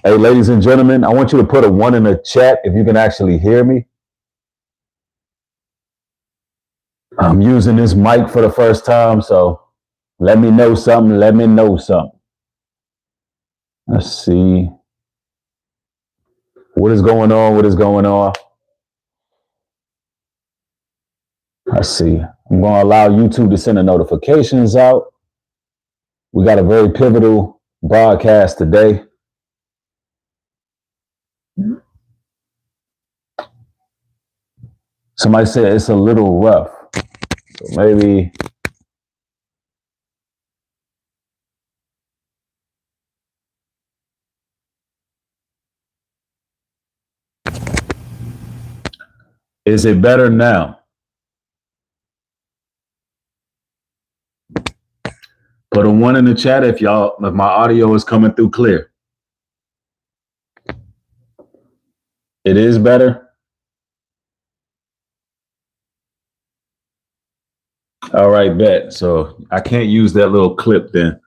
Hey, ladies and gentlemen, I want you to put a one in the chat if you can actually hear me. I'm using this mic for the first time, so let me know something. Let me know something. Let's see. What is going on? What is going on? Let's see. I'm going to allow YouTube to send the notifications out. We got a very pivotal broadcast today. Somebody said it's a little rough. So maybe. Is it better now? Put a one in the chat if my audio is coming through clear. It is better. All right, bet. So I can't use that little clip then.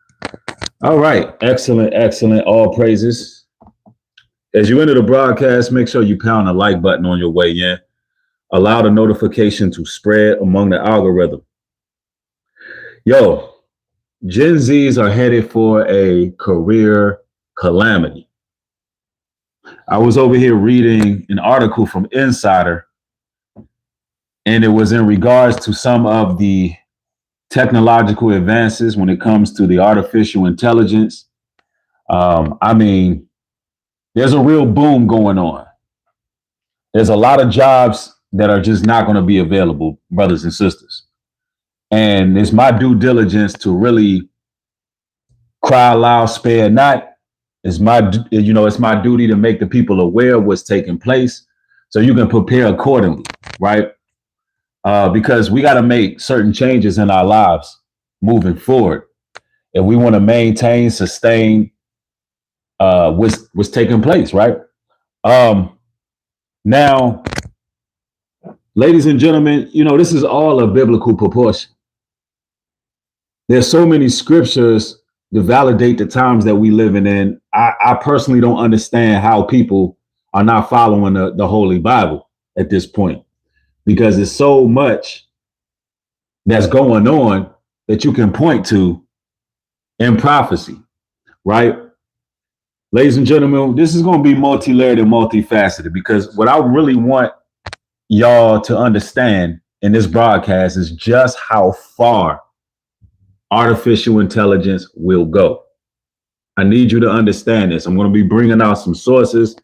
All right. Excellent. Excellent. All praises. As you enter the broadcast, make sure you pound the like button on your way in. Allow the notification to spread among the algorithm. Yo, Gen Zs are headed for a career calamity. I was over here reading an article from Insider, and it was in regards to some of the technological advances when it comes to the artificial intelligence. There's a real boom going on. There's a lot of jobs that are just not going to be available, brothers and sisters. And it's my due diligence to really cry loud, spare not. It's my duty to make the people aware of what's taking place so you can prepare accordingly, right? Because we got to make certain changes in our lives moving forward. If we want to maintain, sustain what's taking place, right? Now, ladies and gentlemen, this is all a biblical proportion. There's so many scriptures to validate the times that we living in. I personally don't understand how people are not following the Holy Bible at this point, because there's so much that's going on that you can point to in prophecy, right? Ladies and gentlemen, this is going to be multi-layered and multifaceted, because what I really want y'all to understand in this broadcast is just how far artificial intelligence will go. I need you to understand this. I'm going to be bringing out some sources,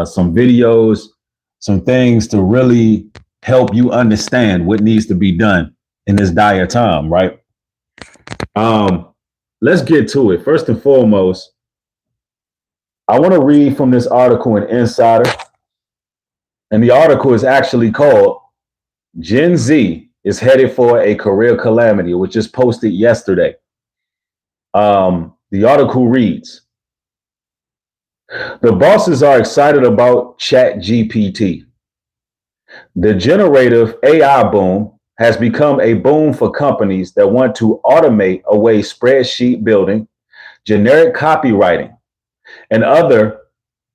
some videos, some things to really help you understand what needs to be done in this dire time, right? Let's get to it. First and foremost, I want to read from this article in Insider. And the article is actually called Gen Z is Headed for a Career Calamity, which is posted yesterday. The article reads, the bosses are excited about ChatGPT. The generative AI boom has become a boom for companies that want to automate away spreadsheet building, generic copywriting, and other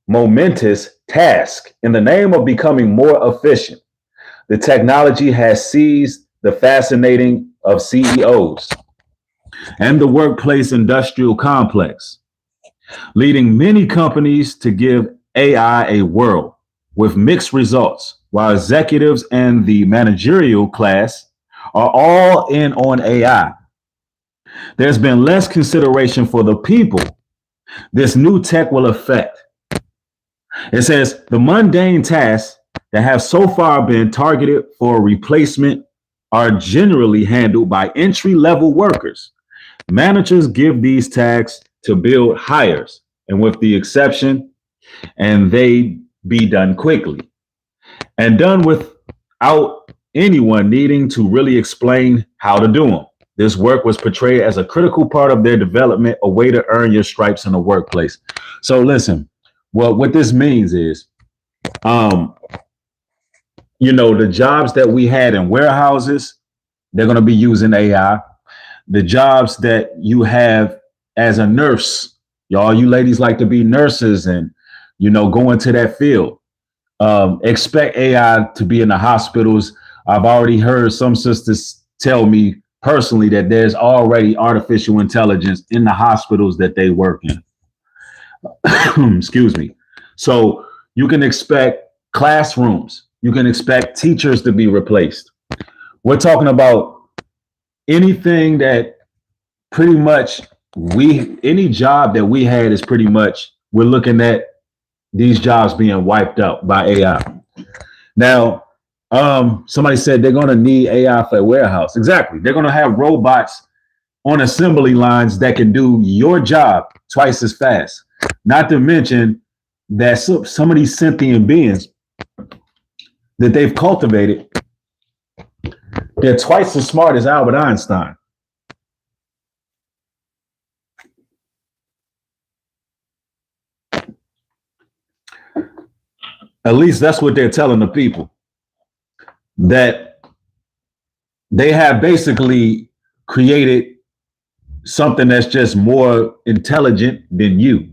momentous tasks in the name of becoming more efficient. The technology has seized the fascinating of CEOs and the workplace industrial complex, leading many companies to give AI a whirl with mixed results, while executives and the managerial class are all in on AI. There's been less consideration for the people this new tech will affect. It says the mundane tasks that have so far been targeted for replacement are generally handled by entry-level workers. Managers give these tasks to build hires, and with the exception, and they be done quickly and done without anyone needing to really explain how to do them. This work was portrayed as a critical part of their development, a way to earn your stripes in the workplace. So listen, well, what this means is, the jobs that we had in warehouses, they're going to be using AI. The jobs that you have as a nurse, Y'all, you ladies like to be nurses and, go into that field. Expect AI to be in the hospitals. I've already heard some sisters tell me personally that there's already artificial intelligence in the hospitals that they work in. Excuse me. So you can expect classrooms. You can expect teachers to be replaced. We're talking about anything that pretty much any job that we had is pretty much, we're looking at these jobs being wiped out by AI. Now, somebody said they're going to need AI for a warehouse. Exactly. They're going to have robots on assembly lines that can do your job twice as fast. Not to mention that some of these sentient beings that they've cultivated, they're twice as smart as Albert Einstein. At least that's what they're telling the people. That they have basically created something that's just more intelligent than you.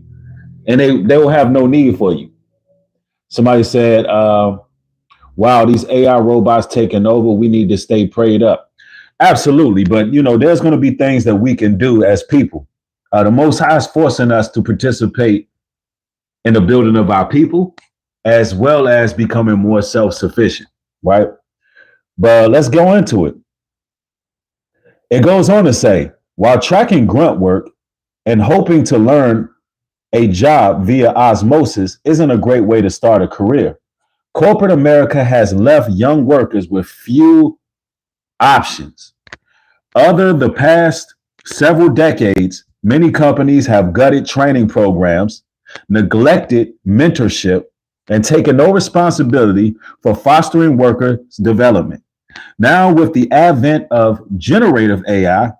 And they will have no need for you. Somebody said, wow, these AI robots taking over. We need to stay prayed up. Absolutely. But, there's going to be things that we can do as people. The Most High is forcing us to participate in the building of our people, as well as becoming more self-sufficient, right? But let's go into it. It goes on to say, while tracking grunt work and hoping to learn a job via osmosis isn't a great way to start a career, corporate America has left young workers with few options. Over the past several decades, many companies have gutted training programs, neglected mentorship, and taken no responsibility for fostering workers' development. Now, with the advent of generative AI,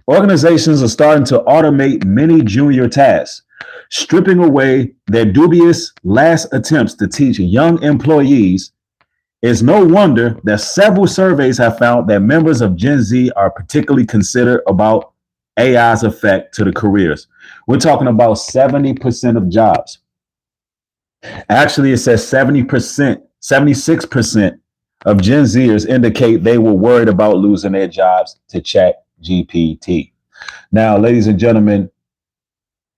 organizations are starting to automate many junior tasks, stripping away their dubious last attempts to teach young employees. It's no wonder that several surveys have found that members of Gen Z are particularly considerate about AI's effect to the careers. We're talking about 70% of jobs. Actually, it says 70%, 76% of Gen Zers indicate they were worried about losing their jobs to Chat GPT. Now, ladies and gentlemen,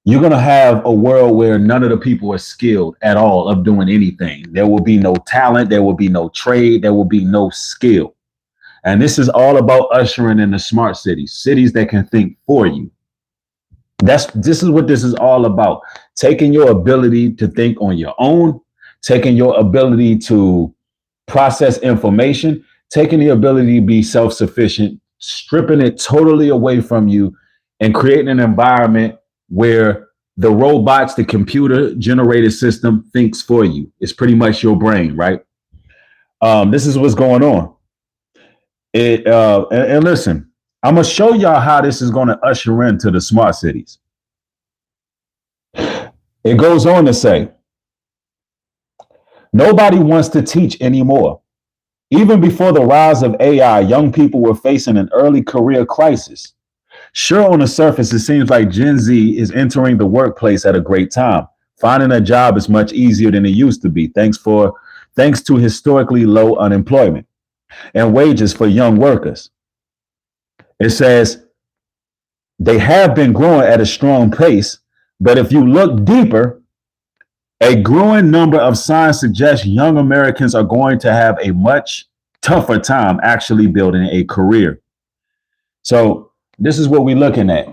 you're going to have a world where none of the people are skilled at all of doing anything. There will be no talent. There will be no trade. There will be no skill. And this is all about ushering in the smart cities, cities that can think for you. This is what this is all about. Taking your ability to think on your own, taking your ability to process information, taking the ability to be self-sufficient, stripping it totally away from you, and creating an environment where the robots, the computer generated system thinks for you. It's pretty much your brain, right? This is what's going on. And listen, I'm going to show y'all how this is going to usher into the smart cities. It goes on to say, nobody wants to teach anymore. Even before the rise of AI, young people were facing an early career crisis. Sure, on the surface, it seems like Gen Z is entering the workplace at a great time. Finding a job is much easier than it used to be, thanks to historically low unemployment and wages for young workers. It says they have been growing at a strong pace, but if you look deeper, a growing number of signs suggest young Americans are going to have a much tougher time actually building a career. So this is what we're looking at.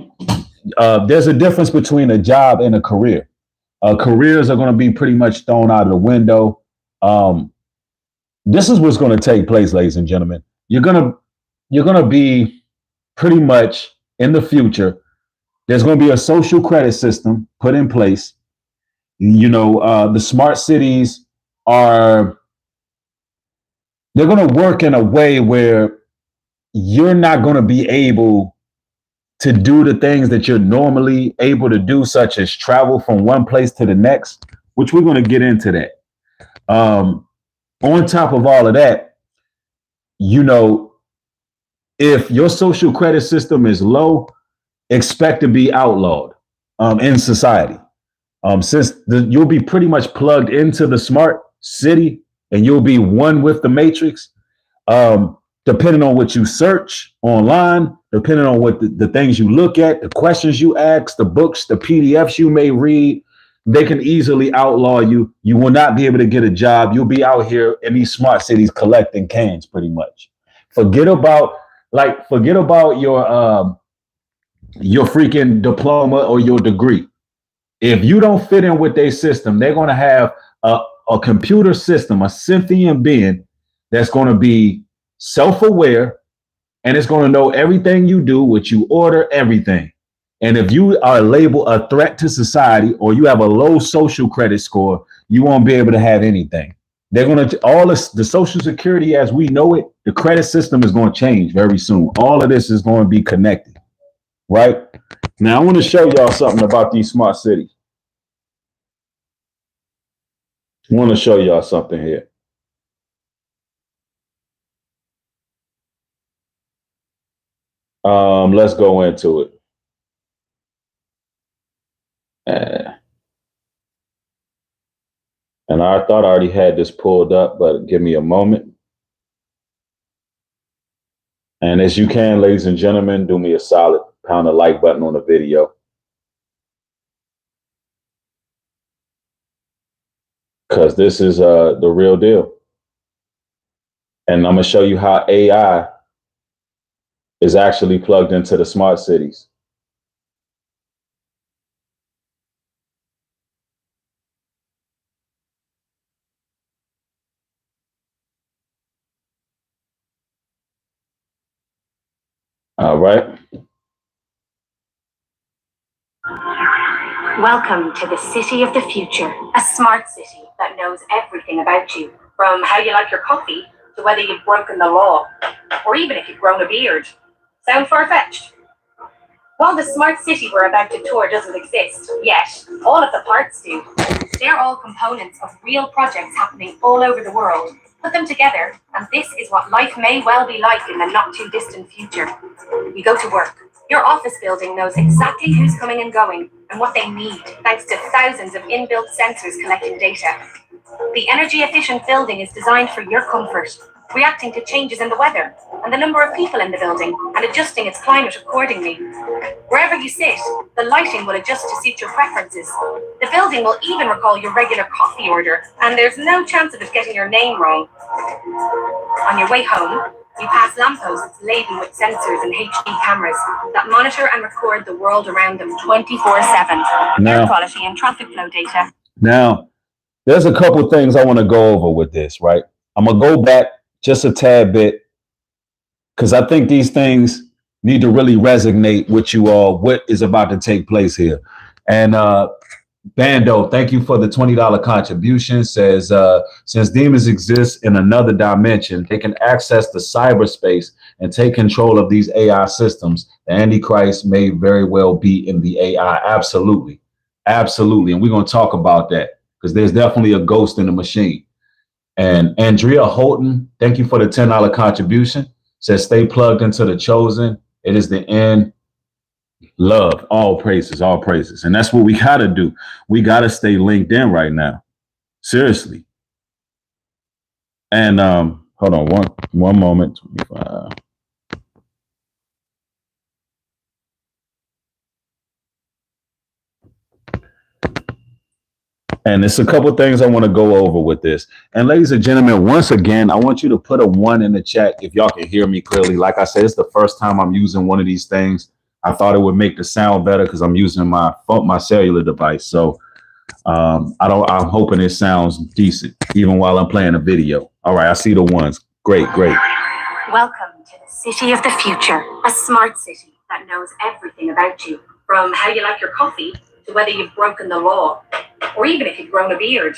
There's a difference between a job and a career. Careers are going to be pretty much thrown out of the window. This is what's going to take place, ladies and gentlemen. You're gonna be pretty much in the future. There's going to be a social credit system put in place. The smart cities they're going to work in a way where you're not going to be able to do the things that you're normally able to do, such as travel from one place to the next, which we're going to get into that. On top of all of that, if your social credit system is low, expect to be outlawed in society. You'll be pretty much plugged into the smart city and you'll be one with the matrix. Depending on what you search online, depending on what the things you look at, the questions you ask, the books, the PDFs you may read, they can easily outlaw you. You will not be able to get a job. You'll be out here in these smart cities collecting cans pretty much. Forget about your freaking diploma or your degree. If you don't fit in with their system, they're going to have a computer system, a sentient being that's going to be self-aware, and it's going to know everything you do, what you order, everything. And if you are labeled a threat to society or you have a low social credit score, you won't be able to have anything. They're going to all this, the social security as we know it, the credit system is going to change very soon. All of this is going to be connected, right? Now I want to show y'all something about these smart cities. I want to show y'all something here. Let's go into it. And I thought I already had this pulled up, but give me a moment. And as you can, ladies and gentlemen, do me a solid, pound the like button on the video. Because this is the real deal. And I'm going to show you how AI is actually plugged into the smart cities. All right. Welcome to the city of the future, a smart city that knows everything about you, from how you like your coffee to whether you've broken the law, or even if you've grown a beard. Sound far-fetched? While the smart city we're about to tour doesn't exist yet, all of the parts do. They're all components of real projects happening all over the world. Put them together, and this is what life may well be like in the not-too-distant future. You go to work. Your office building knows exactly who's coming and going and what they need, thanks to thousands of inbuilt sensors collecting data. The energy-efficient building is designed for your comfort, reacting to changes in the weather and the number of people in the building and adjusting its climate accordingly. Wherever you sit, the lighting will adjust to suit your preferences. The building will even recall your regular coffee order, and there's no chance of it getting your name wrong. On your way home, you pass lampposts laden with sensors and HD cameras that monitor and record the world around them 24/7. Air quality and traffic flow data. Now, there's a couple things I want to go over with this, right? I'm going to go back just a tad bit because I think these things need to really resonate with you all, what is about to take place here. And Bando, thank you for the $20 contribution. Says, since demons exist in another dimension, they can access the cyberspace and take control of these AI systems. The Antichrist may very well be in the AI. Absolutely. Absolutely. And we're going to talk about that because there's definitely a ghost in the machine. And Andrea Holton, thank you for the $10 contribution. Says, stay plugged into the chosen. It is the end. Love, all praises, all praises. And that's what we got to do. We got to stay linked in right now. Seriously. And hold on one moment. And there's a couple things I want to go over with this. And ladies and gentlemen, once again, I want you to put a 1 in the chat if y'all can hear me clearly. Like I said, it's the first time I'm using one of these things. I thought it would make the sound better because I'm using my phone, my cellular device. So I'm hoping it sounds decent, even while I'm playing a video. All right, I see the ones. Great, great. Welcome to the city of the future, a smart city that knows everything about you, from how you like your coffee to whether you've broken the law, or even if you've grown a beard.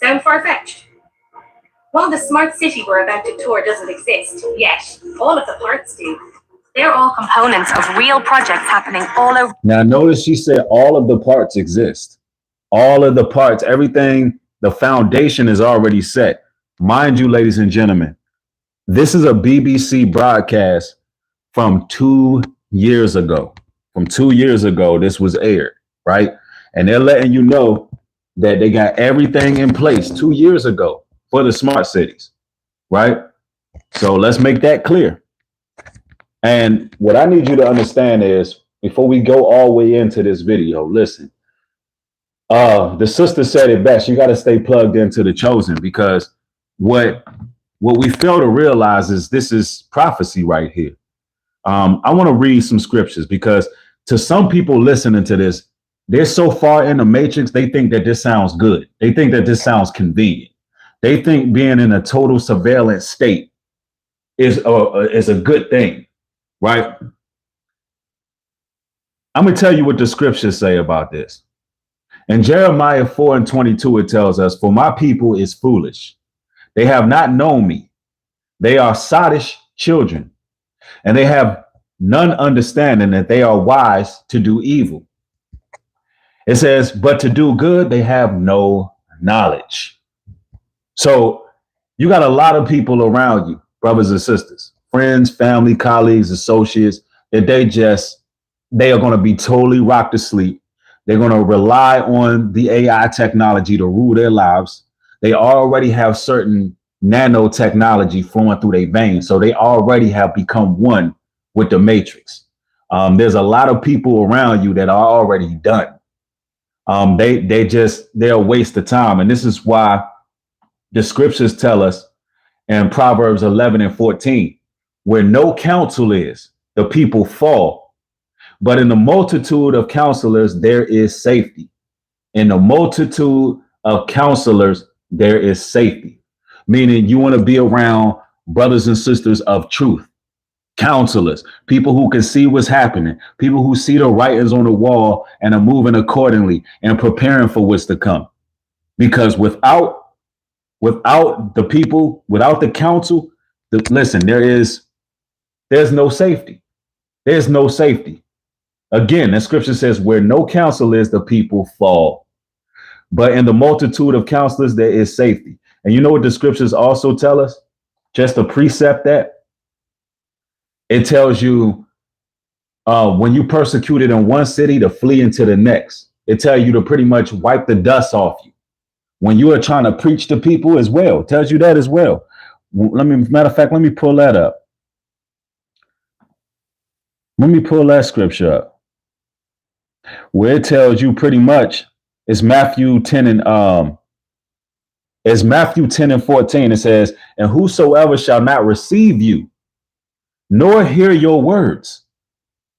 Sound far-fetched? While the smart city we're about to tour doesn't exist yet, all of the parts do. They're all components of real projects happening all over. Now, notice she said all of the parts exist. All of the parts, everything, the foundation is already set. Mind you, ladies and gentlemen, this is a BBC broadcast from 2 years ago. From 2 years ago, this was aired, right? And they're letting you know that they got everything in place 2 years ago for the smart cities, right? So let's make that clear. And what I need you to understand is before we go all the way into this video, listen, the sister said it best. You got to stay plugged into the chosen because what what we fail to realize is this is prophecy right here. I want to read some scriptures because to some people listening to this, they're so far in the matrix, they think that this sounds good. They think that this sounds convenient. They think being in a total surveillance state is a good thing, right? I'm going to tell you what the scriptures say about this. In Jeremiah 4:22, it tells us, "For my people is foolish. They have not known me. They are sottish children, and they have none understanding that they are wise to do evil." It says, "But to do good, they have no knowledge." So you got a lot of people around you, brothers and sisters, friends, family, colleagues, associates, that they are going to be totally rocked to sleep. They're going to rely on the AI technology to rule their lives. They already have certain nanotechnology flowing through their veins. So they already have become one with the matrix. There's a lot of people around you that are already done. They're a waste of time. And this is why the scriptures tell us in Proverbs 11:14, where no counsel is, the people fall. But in the multitude of counselors, there is safety. In the multitude of counselors, there is safety. Meaning you want to be around brothers and sisters of truth, counselors, people who can see what's happening, people who see the writings on the wall and are moving accordingly and preparing for what's to come. Because without the people, without the counsel, listen, there's no safety. There's no safety. Again, the scripture says, where no counsel is, the people fall. But in the multitude of counselors, there is safety. And you know what the scriptures also tell us? Just a precept that it tells you when you persecuted in one city to flee into the next. It tells you to pretty much wipe the dust off you. When you are trying to preach to people as well, it tells you that as well. Matter of fact, let me pull that up. Let me pull that scripture up where it tells you pretty much it's Matthew 10 and it's Matthew 10 and 14. It says, "And whosoever shall not receive you, nor hear your words,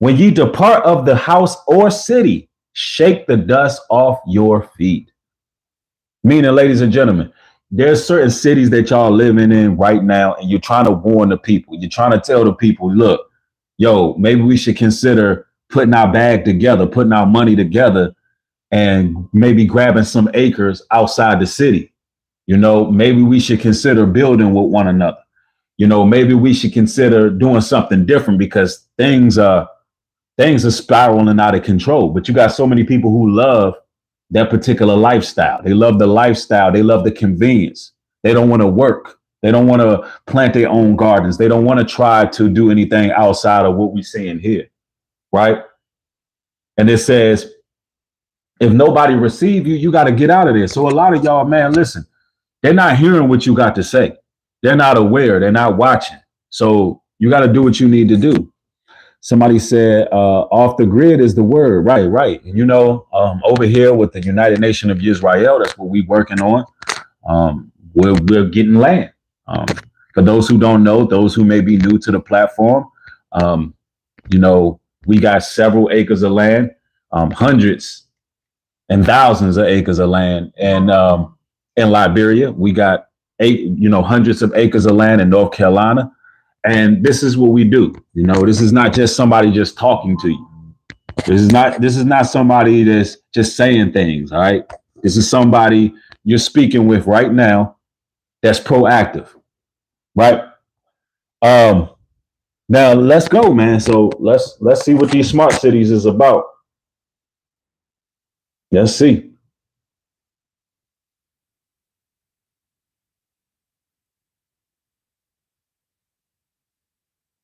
when ye depart of the house or city, shake the dust off your feet." Meaning, ladies and gentlemen, there's certain cities that y'all living in right now, and you're trying to warn the people. You're trying to tell the people, look, yo, maybe we should consider putting our bag together, putting our money together, and maybe grabbing some acres outside the city. You know, maybe we should consider building with one another. You know, maybe we should consider doing something different because things are spiraling out of control. But you got so many people who love that particular lifestyle. They love the lifestyle. They love the convenience. They don't want to work. They don't want to plant their own gardens. They don't want to try to do anything outside of what we're seeing here, right? And it says, if nobody receive you, you got to get out of there. So a lot of y'all, man, listen, they're not hearing what you got to say. They're not aware. They're not watching. So you got to do what you need to do. Somebody said, off the grid is the word. Right, right. And, you know, over here with the United Nation of Israel, that's what we're working on. We're getting land. For those who don't know, those who may be new to the platform, you know, we got several acres of land, hundreds and thousands of acres of land. And in Liberia, we got hundreds of acres of land in North Carolina. And this is what we do. You know, this is not just somebody just talking to you. This is not somebody that's just saying things. All right. This is somebody you're speaking with right now that's proactive. Right. Now let's go, man. So let's see what these smart cities is about. Let's see.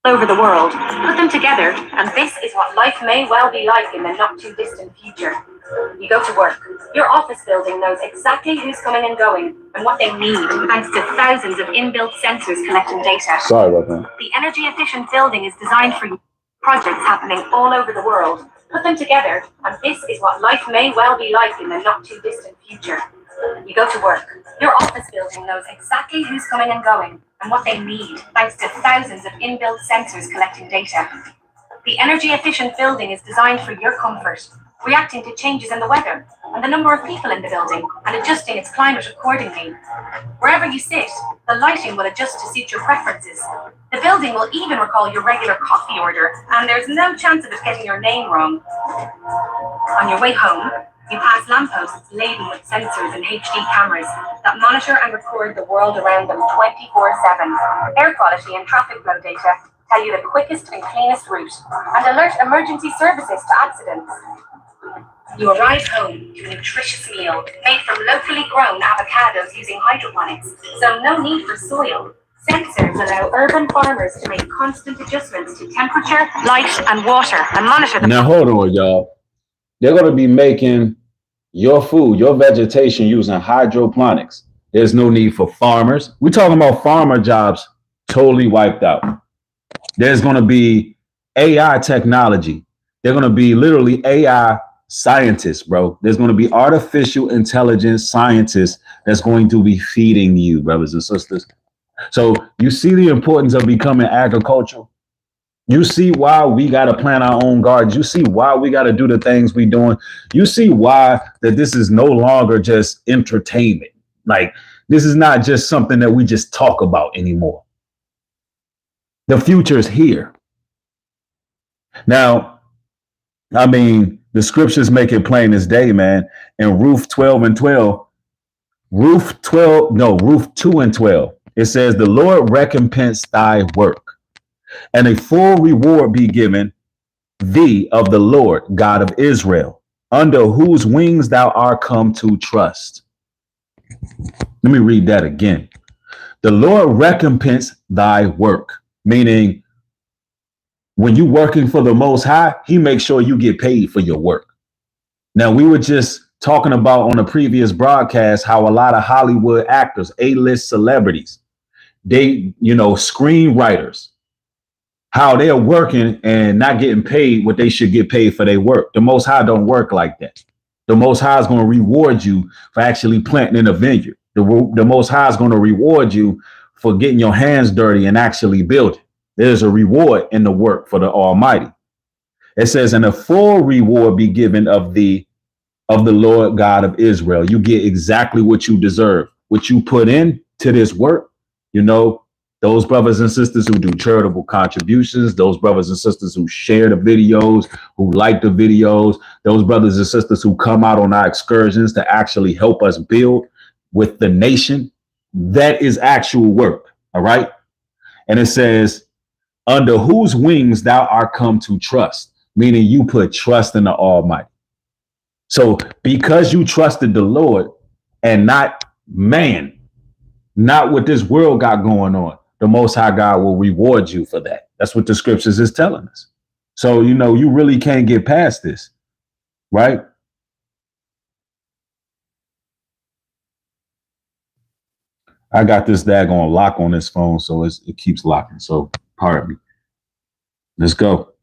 Over the world, put them together, and this is what life may well be like in the not too distant future. You go to work. Your office building knows exactly who's coming and going and what they need, thanks to thousands of inbuilt sensors collecting data. Sorry about that. The energy efficient building is designed for projects happening all over the world. Put them together, and this is what life may well be like in the not too distant future. You go to work. Your office building knows exactly who's coming and going and what they need, thanks to thousands of inbuilt sensors collecting data. The energy efficient building is designed for your comfort, reacting to changes in the weather and the number of people in the building and adjusting its climate accordingly. Wherever you sit, the lighting will adjust to suit your preferences. The building will even recall your regular coffee order, and there's no chance of it getting your name wrong. On your way home, you pass lampposts laden with sensors and HD cameras that monitor and record the world around them 24/7. Air quality and traffic flow data tell you the quickest and cleanest route and alert emergency services to accidents. You arrive home to a nutritious meal made from locally grown avocados using hydroponics, so no need for soil. Sensors allow urban farmers to make constant adjustments to temperature, light, and water and monitor the. Now, hold on, y'all. They're going to be making your food, your vegetation using hydroponics. There's no need for farmers. We're talking about farmer jobs totally wiped out. There's going to be AI technology. They're going to be literally AI scientists, bro. There's going to be artificial intelligence scientists that's going to be feeding you, brothers and sisters. So you see the importance of becoming agricultural. You see why we got to plant our own gardens. You see why we got to do the things we doing. You see why that this is no longer just entertainment. Like, this is not just something that we just talk about anymore. The future is here. Now, I mean, the scriptures make it plain as day, man. In Ruth 2 and 12, it says, the Lord recompense thy work, and a full reward be given thee of the Lord God of Israel, under whose wings thou art come to trust. Let me read that again. The Lord recompense thy work, meaning when you're working for the Most High, he makes sure you get paid for your work. Now, we were just talking about on a previous broadcast how a lot of Hollywood actors, A-list celebrities, they, screenwriters, how they're working and not getting paid what they should get paid for their work. The Most High don't work like that. The Most High is going to reward you for actually planting in a vineyard. The Most High is going to reward you for getting your hands dirty and actually building. There's a reward in the work for the Almighty. It says, and a full reward be given of the Lord God of Israel. You get exactly what you deserve, what you put in to this work. Those brothers and sisters who do charitable contributions, those brothers and sisters who share the videos, who like the videos, those brothers and sisters who come out on our excursions to actually help us build with the nation. That is actual work. All right. And it says, under whose wings thou art come to trust, meaning you put trust in the Almighty. So because you trusted the Lord and not man, not what this world got going on, the Most High God will reward you for that. That's what the scriptures is telling us. So, you really can't get past this, right? I got this daggone lock on this phone, so it keeps locking. So pardon me. Let's go.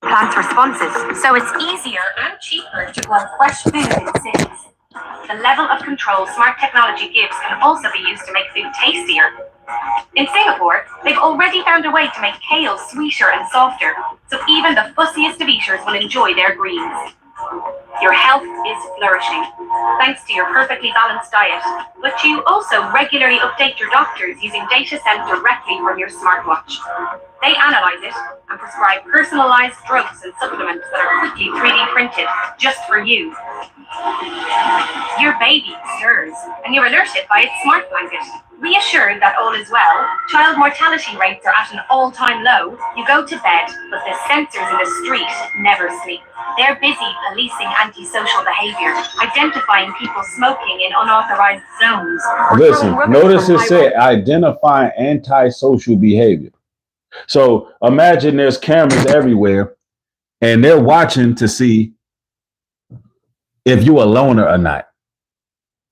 Plants responses, so it's easier and cheaper to grow fresh food in cities. The level of control smart technology gives can also be used to make food tastier. In Singapore, they've already found a way to make kale sweeter and softer, so even the fussiest of eaters will enjoy their greens. Your health is flourishing, thanks to your perfectly balanced diet, but you also regularly update your doctors using data sent directly from your smartwatch. They analyze it and prescribe personalized drugs and supplements that are quickly 3D printed just for you. Your baby stirs, and you're alerted by its smart blanket. Reassured that all is well, child mortality rates are at an all-time low, you go to bed, but the sensors in the street never sleep. They're busy policing antisocial behavior, identifying people smoking in unauthorized zones. Listen, notice it said identifying antisocial behavior. So imagine there's cameras everywhere and they're watching to see if you a loner or not.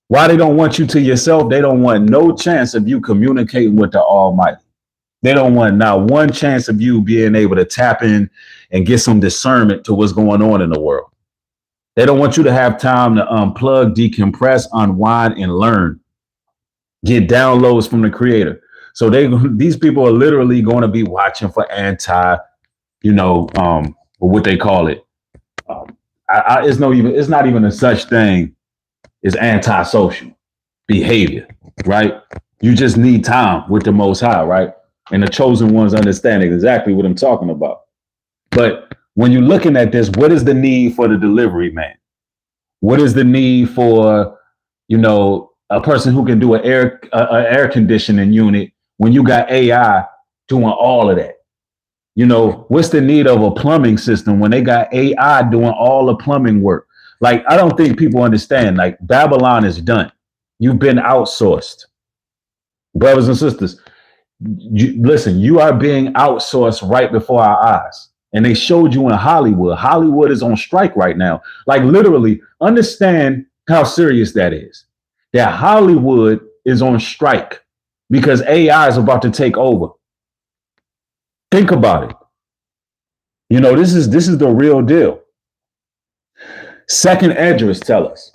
Why they don't want you to yourself? They don't want no chance of you communicating with the Almighty. They don't want not one chance of you being able to tap in and get some discernment to what's going on in the world. They don't want you to have time to unplug, decompress, unwind, and learn. Get downloads from the creator. So these people are literally going to be watching for what they call it. It's not even a such thing as antisocial behavior, right? You just need time with the Most High, right? And the chosen ones understand exactly what I'm talking about. But when you're looking at this, what is the need for the delivery man? What is the need for, a person who can do an air conditioning unit when you got AI doing all of that? What's the need of a plumbing system when they got AI doing all the plumbing work? Like, I don't think people understand, like, Babylon is done. You've been outsourced. Brothers and sisters, listen, you are being outsourced right before our eyes. And they showed you in Hollywood. Hollywood is on strike right now. Like, literally, understand how serious that is. That Hollywood is on strike because AI is about to take over. Think about it. This is the real deal. Second Esdras tell us.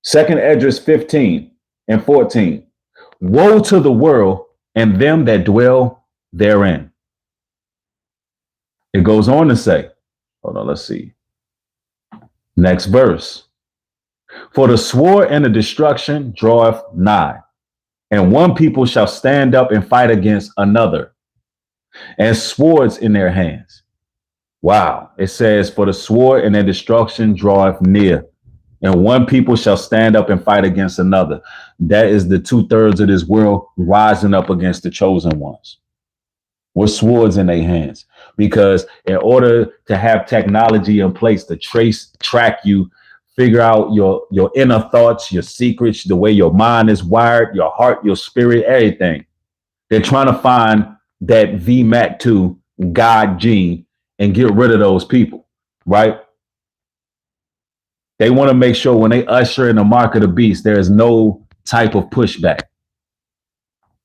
Second Esdras 15 and 14. Woe to the world and them that dwell therein. It goes on to say, hold on, let's see. Next verse. For the sword and the destruction draweth nigh, and one people shall stand up and fight against another, and swords in their hands. Wow. It says, for the sword and the destruction draweth near, and one people shall stand up and fight against another. That is the 2/3 of this world rising up against the chosen ones with swords in their hands. Because in order to have technology in place to track you, figure out your inner thoughts, your secrets, the way your mind is wired, your heart, your spirit, everything. They're trying to find that VMAC2 God gene and get rid of those people, right? They want to make sure when they usher in the mark of the beast, there is no type of pushback.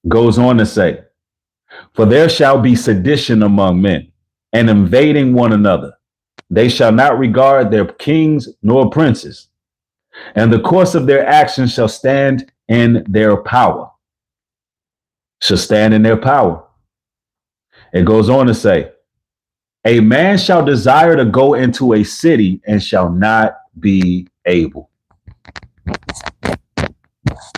Goes on to say, for there shall be sedition among men and invading one another. They shall not regard their kings nor princes, and the course of their actions shall stand in their power. Shall stand in their power. It goes on to say, a man shall desire to go into a city and shall not be able.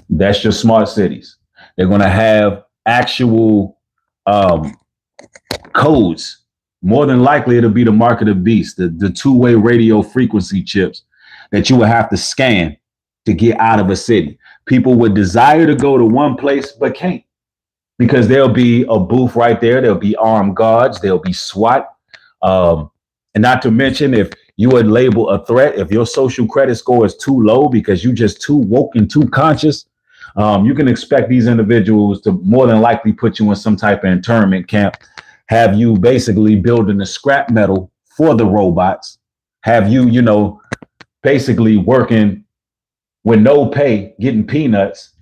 That's your smart cities. They're going to have actual codes. More than likely, it'll be the mark of the beast, the two-way radio frequency chips that you will have to scan to get out of a city. People would desire to go to one place, but can't, because there'll be a booth right there. There'll be armed guards. There'll be SWAT. And not to mention, if you would label a threat, if your social credit score is too low because you're just too woke and too conscious, you can expect these individuals to more than likely put you in some type of internment camp, have you basically building the scrap metal for the robots, have you, basically working with no pay, getting peanuts,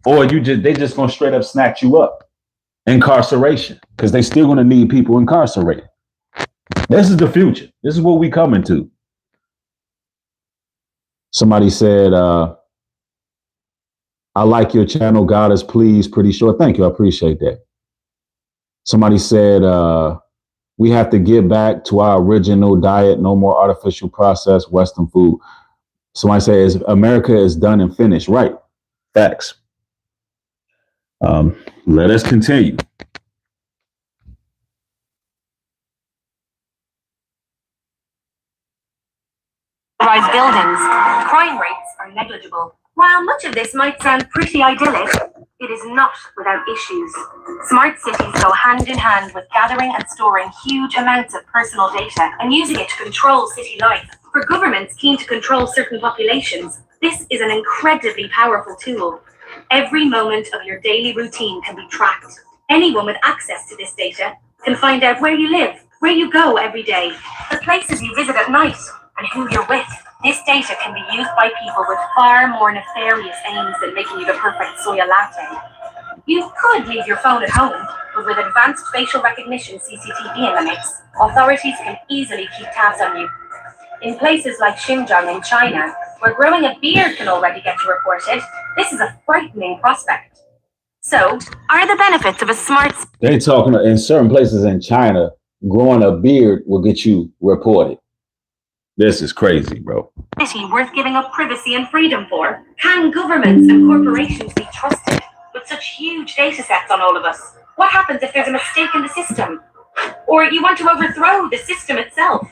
or they just gonna straight up snatch you up. Incarceration, because they still gonna need people incarcerated. This is the future. This is what we coming to. Somebody said, I like your channel. God is pleased. Pretty sure. Thank you. I appreciate that. Somebody said, we have to get back to our original diet. No more artificial processed Western food. Somebody says America is done and finished. Right. Facts. Let us continue. Rise buildings, crime rates are negligible. While much of this might sound pretty idyllic, it is not without issues. Smart cities go hand in hand with gathering and storing huge amounts of personal data and using it to control city life. For governments keen to control certain populations, this is an incredibly powerful tool. Every moment of your daily routine can be tracked. Anyone with access to this data can find out where you live, where you go every day, the places you visit at night, and who you're with. This data can be used by people with far more nefarious aims than making you the perfect soya latte. You could leave your phone at home, but with advanced facial recognition CCTV in the mix, authorities can easily keep tabs on you. In places like Xinjiang in China, where growing a beard can already get you reported, this is a frightening prospect. So, are the benefits of a smart... They talking in certain places in China, growing a beard will get you reported. This is crazy, bro. City worth giving up privacy and freedom for? Can governments and corporations be trusted with such huge data sets on all of us? What happens if there's a mistake in the system? Or you want to overthrow the system itself?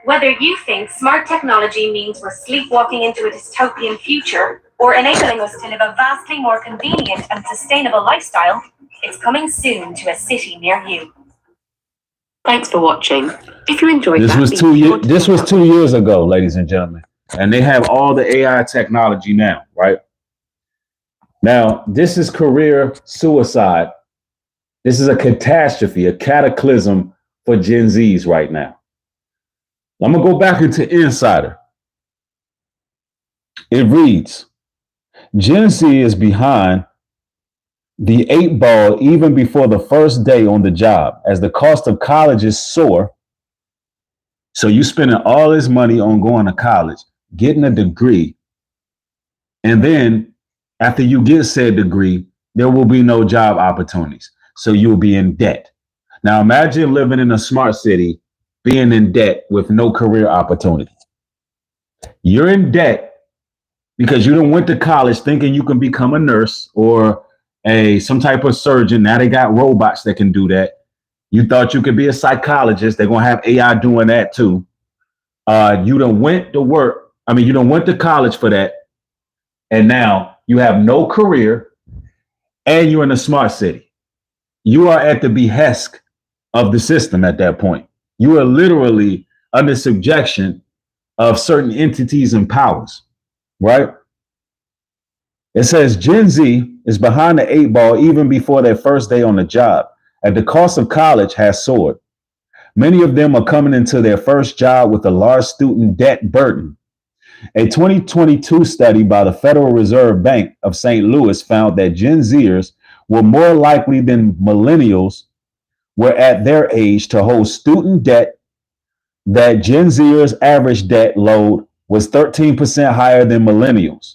Whether you think smart technology means we're sleepwalking into a dystopian future or enabling us to live a vastly more convenient and sustainable lifestyle, it's coming soon to a city near you. Thanks for watching. If you enjoyed this was 2 years ago, ladies and gentlemen, and they have all the AI technology now, right? Now, this is career suicide. This is a catastrophe, a cataclysm for Gen Zs right now. I'm going to go back into Insider. It reads, Gen Z is behind the 8 ball even before the first day on the job, as the cost of colleges soar. So you spending all this money on going to college, getting a degree, and then after you get said degree, there will be no job opportunities. So you'll be in debt. Now imagine living in a smart city, being in debt with no career opportunity. You're in debt because you done went to college thinking you can become a nurse or some type of surgeon. Now they got robots that can do that. You thought you could be a psychologist. They're going to have AI doing that too. You done went to work. You done went to college for that. And now you have no career and you're in a smart city. You are at the behest of the system at that point. You are literally under subjection of certain entities and powers, right? It says Gen Z is behind the 8 ball even before their first day on the job, and the cost of college has soared. Many of them are coming into their first job with a large student debt burden. A 2022 study by the Federal Reserve Bank of St. Louis found that Gen Zers were more likely than millennials were at their age to hold student debt. That Gen Zers' average debt load was 13% higher than millennials.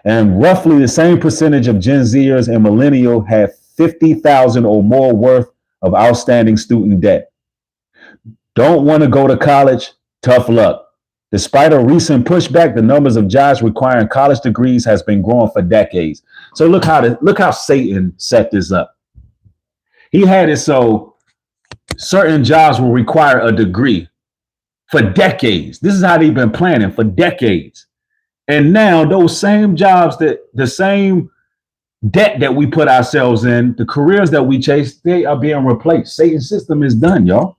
And roughly the same percentage of Gen Zers and millennials had $50,000 or more worth of outstanding student debt. Don't want to go to college? Tough luck. Despite a recent pushback, the numbers of jobs requiring college degrees has been growing for decades. So look how Satan set this up. He had it so certain jobs will require a degree for decades. This is how they've been planning for decades. And now those same jobs, the same debt that we put ourselves in, the careers that we chase, they are being replaced. Satan's system is done, y'all.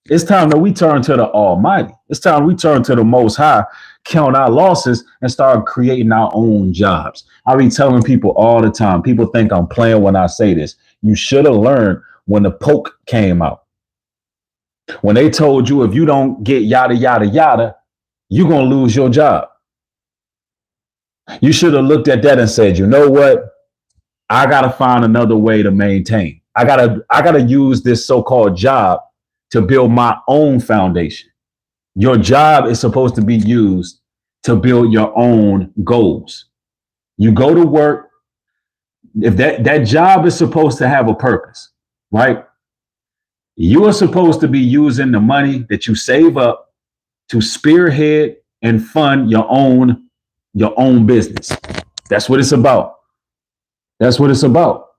It's time that we turn to the Almighty. It's time we turn to the Most High, count our losses, and start creating our own jobs. I be telling people all the time, people think I'm playing when I say this. You should have learned when the poke came out. When they told you if you don't get yada, yada, yada, you're going to lose your job. You should have looked at that and said, you know what? I got to find another way to maintain. I got to use this so-called job to build my own foundation. Your job is supposed to be used to build your own goals. You go to work. If that job is supposed to have a purpose, right? You are supposed to be using the money that you save up to spearhead and fund your own business. That's what it's about. That's what it's about.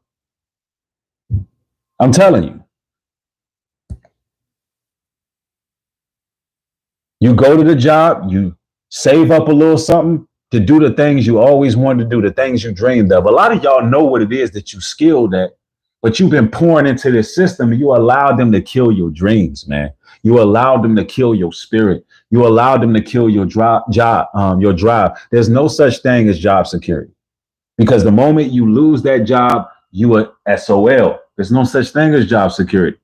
I'm telling you. You go to the job, you save up a little something to do the things you always wanted to do, the things you dreamed of. A lot of y'all know what it is that you skilled at, but you've been pouring into this system and you allowed them to kill your dreams, man. You allowed them to kill your spirit. You allowed them to kill your drive. There's no such thing as job security, because the moment you lose that job, you are SOL. There's no such thing as job security.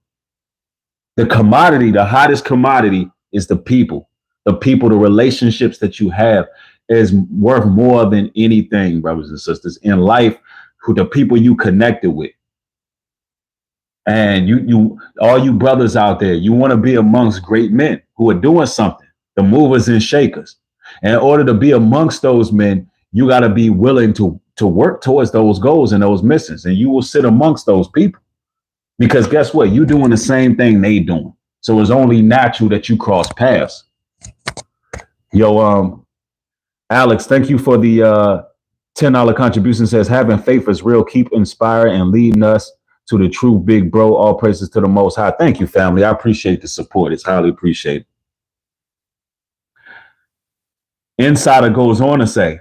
The commodity, the hottest commodity, is the people. The people, the relationships that you have is worth more than anything, brothers and sisters, in life. Who the people you connected with. And all you brothers out there, you want to be amongst great men who are doing something, the movers and shakers. And in order to be amongst those men, you got to be willing to work towards those goals and those missions. And you will sit amongst those people because guess what? You're doing the same thing they doing. So it's only natural that you cross paths. Yo, Alex, thank you for the $10 contribution. Says having faith is real. Keep inspiring and leading us to the true big bro. All praises to the Most High. Thank you, family. I appreciate the support. It's highly appreciated. Insider goes on to say,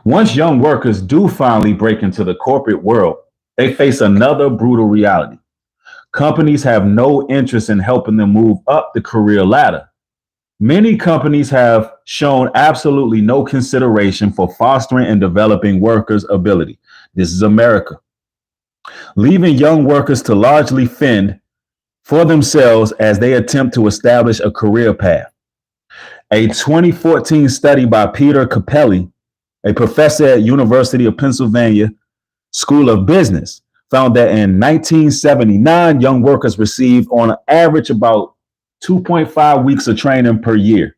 once young workers do finally break into the corporate world, they face another brutal reality. Companies have no interest in helping them move up the career ladder. Many companies have shown absolutely no consideration for fostering and developing workers' ability. This is America. Leaving young workers to largely fend for themselves as they attempt to establish a career path. A 2014 study by Peter Capelli, a professor at University of Pennsylvania School of Business, found that in 1979, young workers received on average about 2.5 weeks of training per year,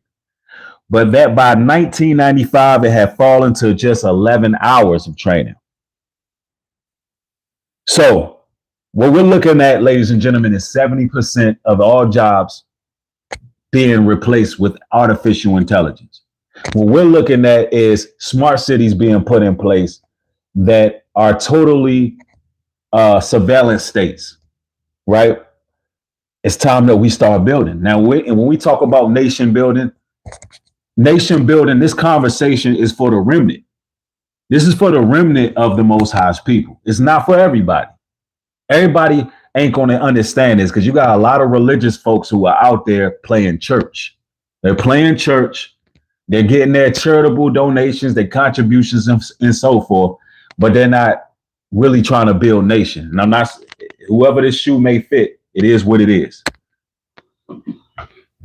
but that by 1995, it had fallen to just 11 hours of training. So what we're looking at, ladies and gentlemen, is 70% of all jobs being replaced with artificial intelligence. What we're looking at is smart cities being put in place that are totally surveillance states, right? It's time that we start building. Now, when we talk about nation building, this conversation is for the remnant. This is for the remnant of the Most High's people. It's not for everybody. Everybody ain't going to understand this because you got a lot of religious folks who are out there playing church. They're playing church. They're getting their charitable donations, their contributions, and so forth, but they're not really trying to build nation. And I'm not, whoever this shoe may fit, it is what it is.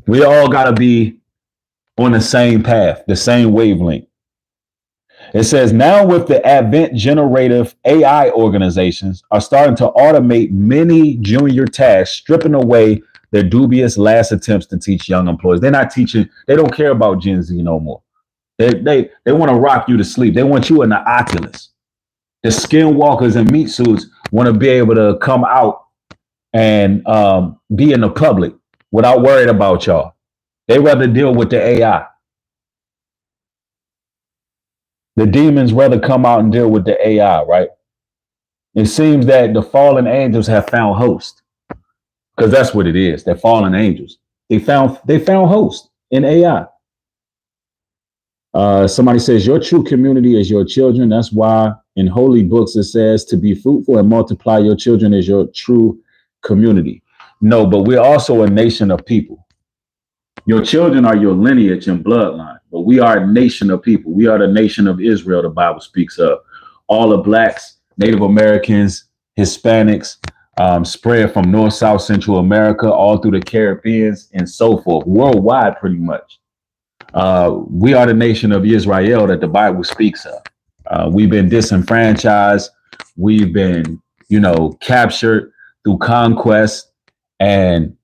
We all got to be on the same path, the same wavelength. It says now with the advent generative AI organizations are starting to automate many junior tasks, stripping away their dubious last attempts to teach young employees. They're not teaching. They don't care about Gen Z no more. They want to rock you to sleep. They want you in the Oculus. The skinwalkers and meat suits want to be able to come out and be in the public without worrying about y'all. They rather deal with the AI. The demons rather come out and deal with the AI, right? It seems that the fallen angels have found host, because that's what it is. They're fallen angels. They found host in AI. Somebody says your true community is your children. That's why in holy books it says to be fruitful and multiply. Your children is your true community. No, but we're also a nation of people. Your children are your lineage and bloodline, but we are a nation of people. We are the nation of Israel, the Bible speaks of. All the blacks, Native Americans, Hispanics, spread from North, South, Central America, all through the Caribbean and so forth, worldwide pretty much. We are the nation of Israel that the Bible speaks of. We've been disenfranchised. We've been, captured through conquest, and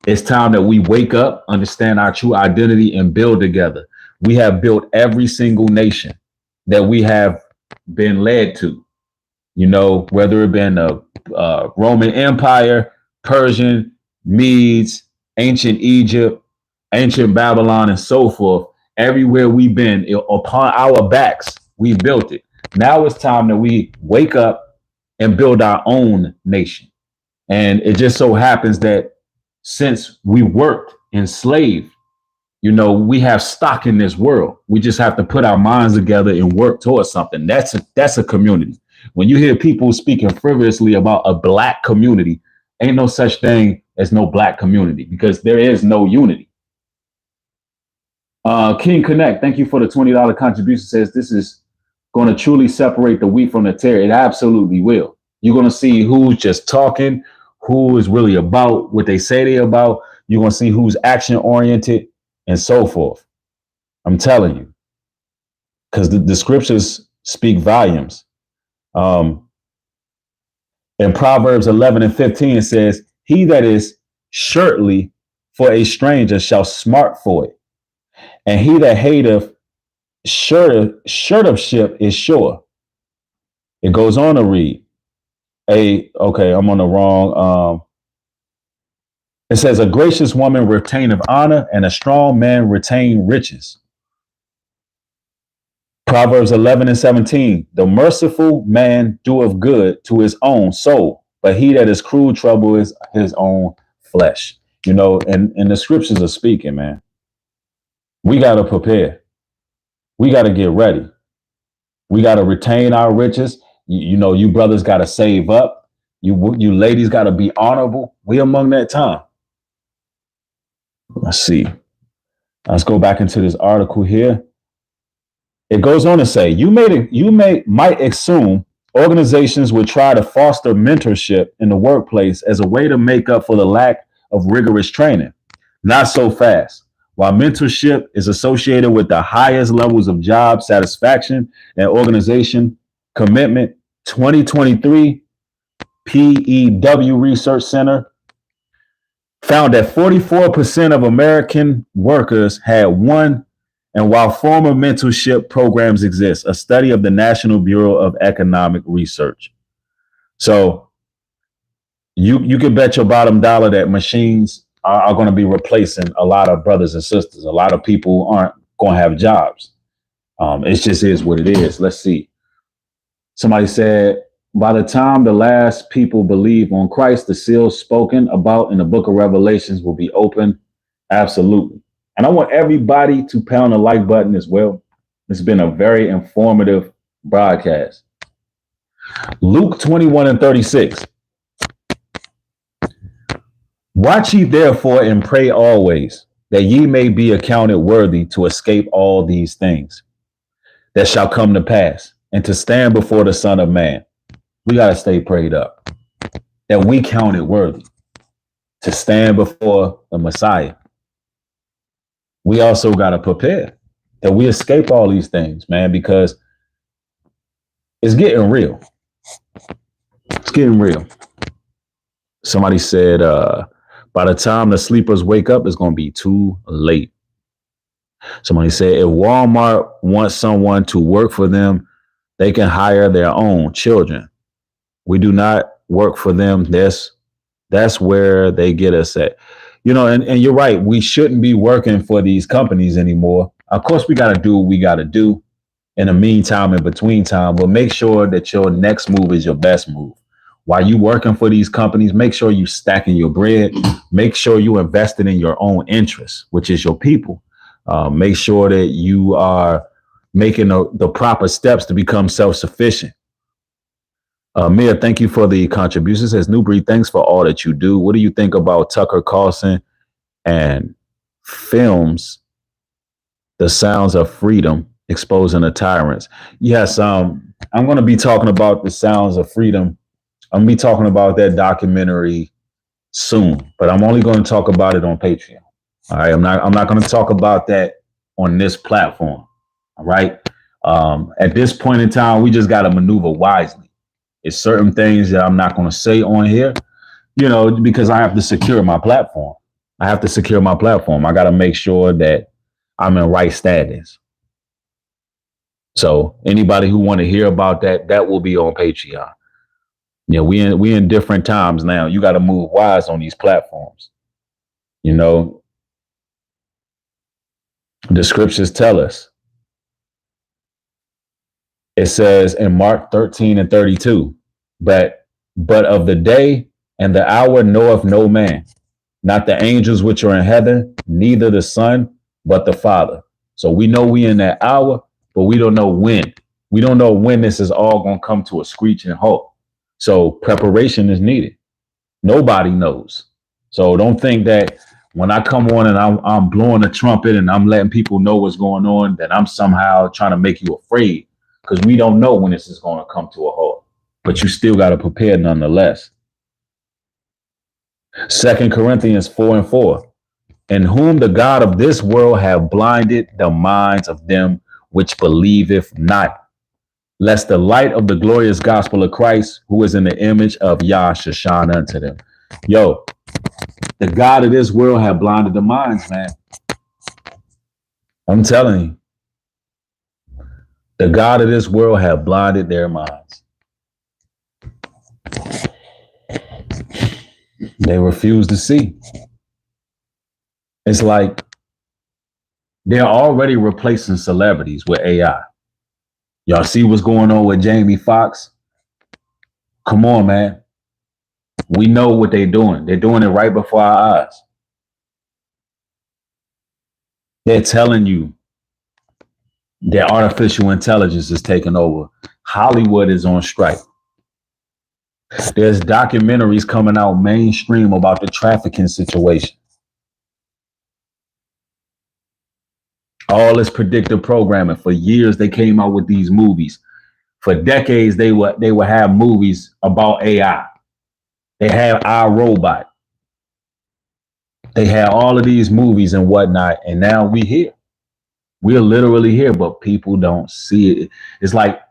it's time that we wake up, understand our true identity, and build together. We have built every single nation that we have been led to, whether it been a Roman Empire, Persian, Medes, ancient Egypt, ancient Babylon, and so forth. Everywhere we've been, upon our backs, we built it. Now it's time that we wake up and build our own nation. And it just so happens that since we worked enslaved, we have stock in this world. We just have to put our minds together and work towards something. That's a community. When you hear people speaking frivolously about a black community, ain't no such thing as no black community because there is no unity. King Connect, thank you for the $20 contribution. Says this is going to truly separate the wheat from the tare. It absolutely will. You're going to see who's just talking, who is really about what they say they're about. You're going to see who's action oriented and so forth. I'm telling you, because the scriptures speak volumes. In Proverbs 11 and 15, it says, he that is shortly for a stranger shall smart for it. And he that hateth shirtship is sure. It goes on to read, I'm on the wrong. It says, a gracious woman retaineth honor, and a strong man retain riches. Proverbs 11 and 17, the merciful man doeth good to his own soul, but he that is cruel trouble is his own flesh. You know, and the scriptures are speaking, man. We got to prepare. We got to get ready. We got to retain our riches. You know, you brothers got to save up. You ladies got to be honorable. We among that time. Let's see. Let's go back into this article here. It goes on to say, might assume organizations would try to foster mentorship in the workplace as a way to make up for the lack of rigorous training. Not so fast. While mentorship is associated with the highest levels of job satisfaction and organization commitment, 2023 PEW Research Center found that 44% of American workers had one. And while formal mentorship programs exist, a study of the National Bureau of Economic Research. So you can bet your bottom dollar that machines are going to be replacing a lot of brothers and sisters. A lot of people aren't going to have jobs. It just is what it is. Let's see. Somebody said, by the time the last people believe on Christ, the seals spoken about in the book of Revelations will be open. Absolutely. And I want everybody to pound the like button as well. It's been a very informative broadcast. Luke 21 and 36. Watch ye therefore and pray always, that ye may be accounted worthy to escape all these things that shall come to pass, and to stand before the Son of Man. We got to stay prayed up, that we counted worthy to stand before the Messiah. We also got to prepare that we escape all these things, man, because it's getting real. It's getting real. Somebody said, by the time the sleepers wake up, it's going to be too late. Somebody said, if Walmart wants someone to work for them, they can hire their own children. We do not work for them. That's where they get us at. You know, and you're right. We shouldn't be working for these companies anymore. Of course, we got to do what we got to do in the meantime, in between time, but make sure that your next move is your best move. While you working for these companies, make sure you stacking your bread. Make sure you invested in your own interests, which is your people. Make sure that you are making the proper steps to become self-sufficient. Mia, thank you for the contribution. Says New Breed, thanks for all that you do. What do you think about Tucker Carlson and films The Sounds of Freedom exposing the tyrants? Yes, I'm going to be talking about The Sounds of Freedom. I'm going to be talking about that documentary soon, but I'm only going to talk about it on Patreon. All right, I'm not going to talk about that on this platform. All right. At this point in time, we just got to maneuver wisely. It's certain things that I'm not going to say on here, you know, because I have to secure my platform. I got to make sure that I'm in right standings. So anybody who want to hear about that, that will be on Patreon. Yeah, we in different times now. You got to move wise on these platforms. You know, the scriptures tell us. It says in Mark 13 and 32, but of the day and the hour knoweth no man, not the angels which are in heaven, neither the Son, but the Father. So we know we in that hour, but we don't know when. We don't know when this is all going to come to a screeching halt. So preparation is needed. Nobody knows. So don't think that when I come on and I'm blowing a trumpet and I'm letting people know what's going on, that I'm somehow trying to make you afraid, because we don't know when this is going to come to a halt. But you still got to prepare nonetheless. 2 Corinthians 4 and 4. in whom the God of this world have blinded the minds of them which believeth not, lest the light of the glorious gospel of Christ, who is in the image of Yah, should shine unto them. Yo, the God of this world have blinded the minds, man. I'm telling you, the God of this world have blinded their minds. They refuse to see. It's like they're already replacing celebrities with AI. Y'all see what's going on with Jamie Foxx? Come on, man. We know what they're doing. They're doing it right before our eyes. They're telling you that artificial intelligence is taking over. Hollywood is on strike. There's documentaries coming out mainstream about the trafficking situation. All this predictive programming. For years, they came out with these movies. For decades, they would have movies about AI. They have our robot. They had all of these movies and whatnot, and now we here. We're literally here, but people don't see it. It's like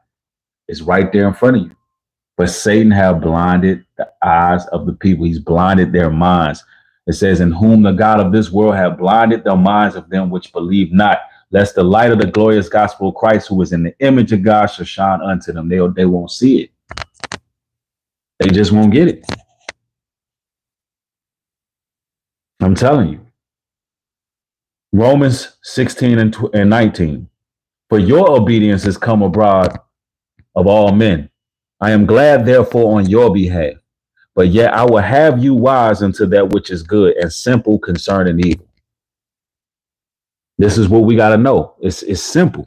it's right there in front of you. But Satan have blinded the eyes of the people. He's blinded their minds. It says, in whom the God of this world have blinded the minds of them which believe not, lest the light of the glorious gospel of Christ, who is in the image of God, shall shine unto them. They won't see it. They just won't get it. I'm telling you. Romans 16 and 19. For your obedience has come abroad of all men. I am glad, therefore, on your behalf. But yet I will have you wise unto that which is good, and simple concerning evil. This is what we got to know. It's simple.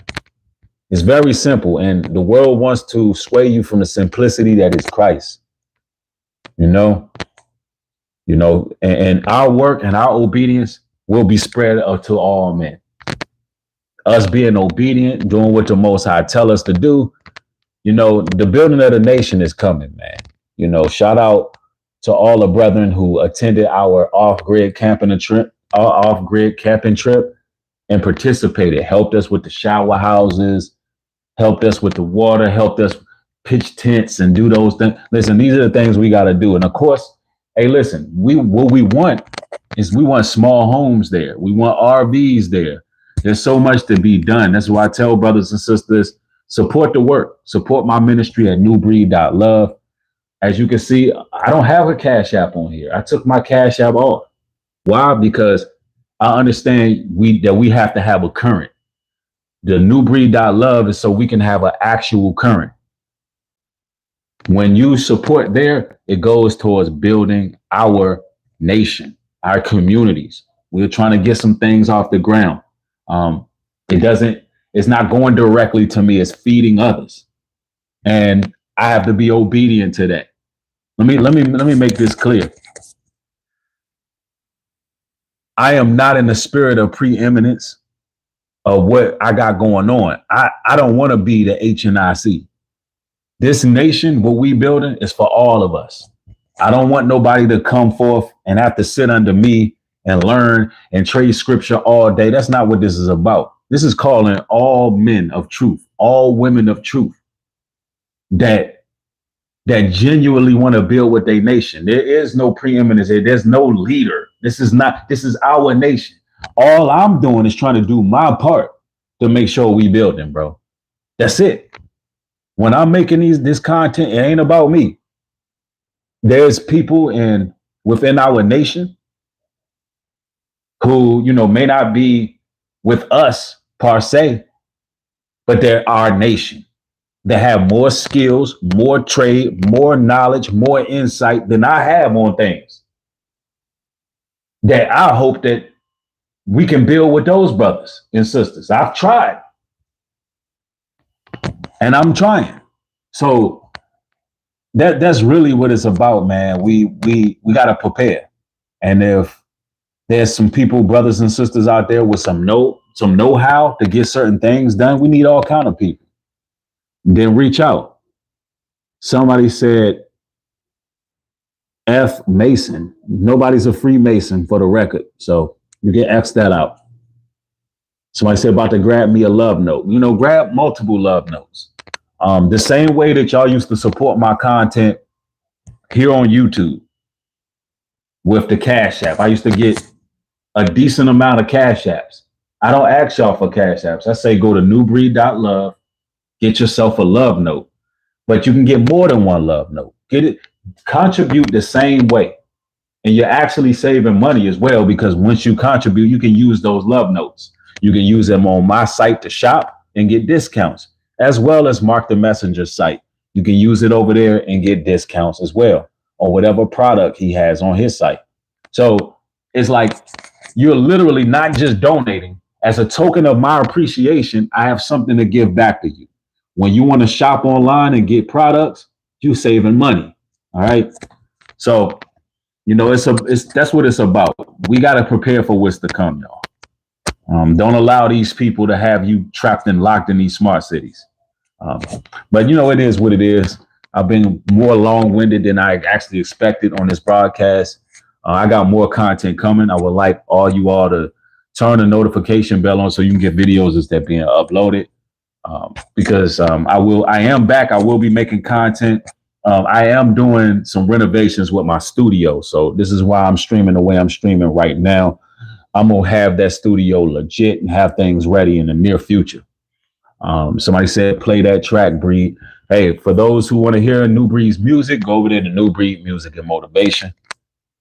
It's very simple. And the world wants to sway you from the simplicity that is Christ. And our work and our obedience will be spread to all men. Us being obedient, doing what the Most High tell us to do, the building of the nation is coming, man. Shout out to all the brethren who attended our off-grid camping trip, and participated, helped us with the shower houses, helped us with the water, helped us pitch tents and do those things. Listen, these are the things we got to do. And of course, hey, listen, what we want small homes there. We want RVs there. There's so much to be done. That's why I tell brothers and sisters, support the work. Support my ministry at newbreed.love. As you can see, I don't have a Cash App on here. I took my Cash App off. Why? Because I understand that we have to have a current. The newbreed.love is so we can have an actual current. When you support there, it goes towards building our nation, our communities. We're trying to get some things off the ground. It's not going directly to me, it's feeding others. And I have to be obedient to that. Let me make this clear. I am not in the spirit of preeminence of what I got going on. I don't want to be the HNIC. This nation, what we building, is for all of us. I don't want nobody to come forth and have to sit under me and learn and trade scripture all day. That's not what this is about. This is calling all men of truth, all women of truth that genuinely want to build with their nation. There is no preeminence here. There's no leader. This is our nation. All I'm doing is trying to do my part to make sure we building, bro. That's it. When I'm making this content, it ain't about me. There's people within our nation who, may not be with us per se, but they're our nation. They have more skills, more trade, more knowledge, more insight than I have on things. That I hope that we can build with those brothers and sisters. I've tried. And I'm trying. So that's really what it's about, man. We gotta prepare. And if there's some people, brothers and sisters out there with some know-how to get certain things done, we need all kind of people. Then reach out. Somebody said F Mason. Nobody's a Freemason, for the record. So You can X that out. Somebody said about to grab me a love note. Grab multiple love notes. The same way that y'all used to support my content here on YouTube with the Cash App. I used to get a decent amount of Cash Apps. I don't ask y'all for Cash Apps. I say go to newbreed.love, get yourself a love note. But you can get more than one love note. Get it, contribute the same way. And you're actually saving money as well, because once you contribute, you can use those love notes. You can use them on my site to shop and get discounts, as well as Mark the Messenger site. You can use it over there and get discounts as well on whatever product he has on his site. So it's like you're literally not just donating. As a token of my appreciation, I have something to give back to you. When you want to shop online and get products, you're saving money. All right. So, that's what it's about. We got to prepare for what's to come, y'all. Don't allow these people to have you trapped and locked in these smart cities. But it is what it is. I've been more long-winded than I actually expected on this broadcast. I got more content coming. I would like all you all to turn the notification bell on so you can get videos as they're being uploaded. Because I am back. I will be making content. I am doing some renovations with my studio. So this is why I'm streaming the way I'm streaming right now. I'm going to have that studio legit and have things ready in the near future. Somebody said, play that track, Breed. Hey, for those who want to hear New Breed's music, go over there to New Breed Music and Motivation.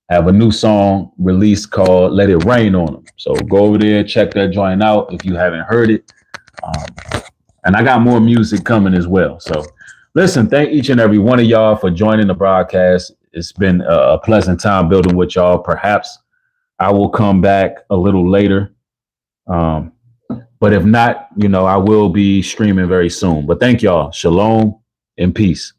Have a new song released called Let It Rain on Them. So go over there, check that joint out if you haven't heard it. And I got more music coming as well. So listen, thank each and every one of y'all for joining the broadcast. It's been a pleasant time building with y'all. Perhaps I will come back a little later. But if not, I will be streaming very soon. But thank y'all. Shalom and peace.